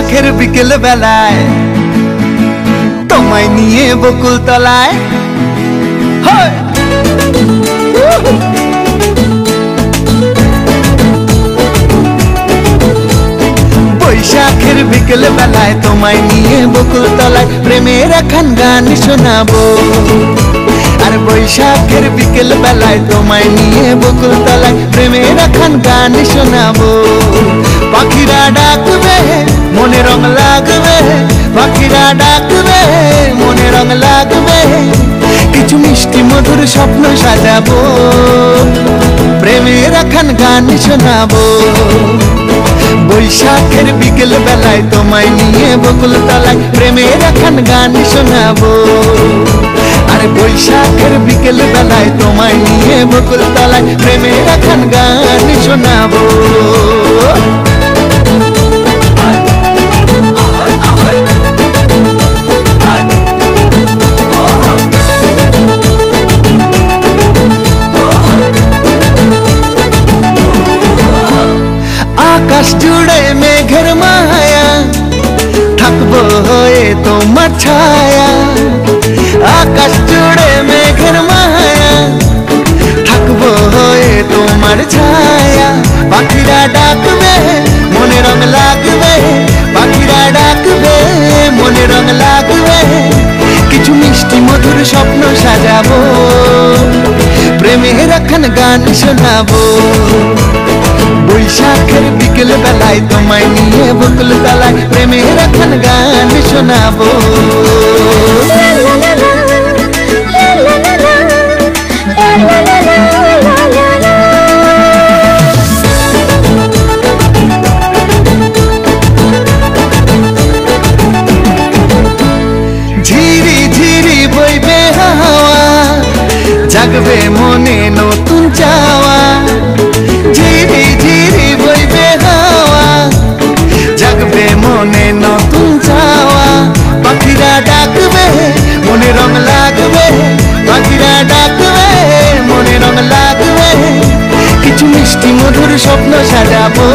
বৈশাখের বিকেল বেলায় তোমায় নিয়ে বকুল তলায় বৈশাখের বিকেল বেলায় তোমায় নিয়ে বকুল তলায় প্রেমের একখান গান শোনাবো। আর বৈশাখের বিকেল বেলায় তোমায় নিয়ে বকুল তলায় প্রেমের একখান গান শোনাবো। পাখিরা ডাকবে মনে রং লাগবে, পাখিরা ডাকবে মনে রং লাগবে, কিছু মিষ্টি মধুর স্বপ্ন সাজাবো, প্রেমের একখান গান শোনাবো। বৈশাখের বিকেল বেলায় তোমায় নিয়ে বকুল তলায় প্রেমের একখান গান শোনাবো। আর বৈশাখের বিকেল বেলায় তোমায় নিয়ে বকুল তলায় প্রেমের একখান গান শোনাবো। আকাশ জুড়ে মেঘের মায়া থাকবো হয়ে তোমার ছায়া, আকাশ জুড়ে মেঘের মায়া থাকবো হয়ে তোমার ছায়া। পাখিরা ডাকবে মনে রং লাগবে, পাখিরা ডাকবে মনে রং লাগবে, কিছু মিষ্টি মধুর স্বপ্ন সাজাবো, প্রেমের একখান গান শোনাবো। বৈশাখের বিকেল বেলায় তোমায় নিয়ে বকুল তলায় প্রেমের একখান গান শোনাবো। ঝিরি ঝিরি বইবে হাওয়া জাগবে মনে নতুন চাওয়া, ঝিরি ঝিরি বইবে হাওয়া জাগবে মনে নতুন চাওয়া। পাখিরা ডাকবে মনে রং লাগবে, পাখিরা ডাকবে মনে রং লাগবে, কিছু মিষ্টি মধুর স্বপ্ন সাজাবো,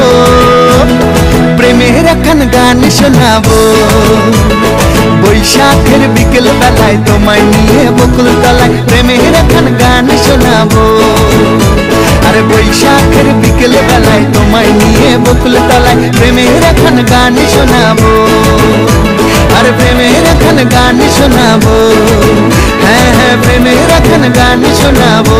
প্রেমের একখান গান শোনাবো। বৈশাখের বিকেল বেলায় তোমায় নিয়ে বকুল তলায় প্রেমের একখান গান শোনাবো। আরে বৈশাখের বিকেল বেলায় তোমায় নিয়ে বকুল তলায় প্রেমের একখান গান শোনাবো। আরে প্রেমের একখান গান শোনাবো, হ্যাঁ হ্যাঁ প্রেমের একখান গান শোনাবো।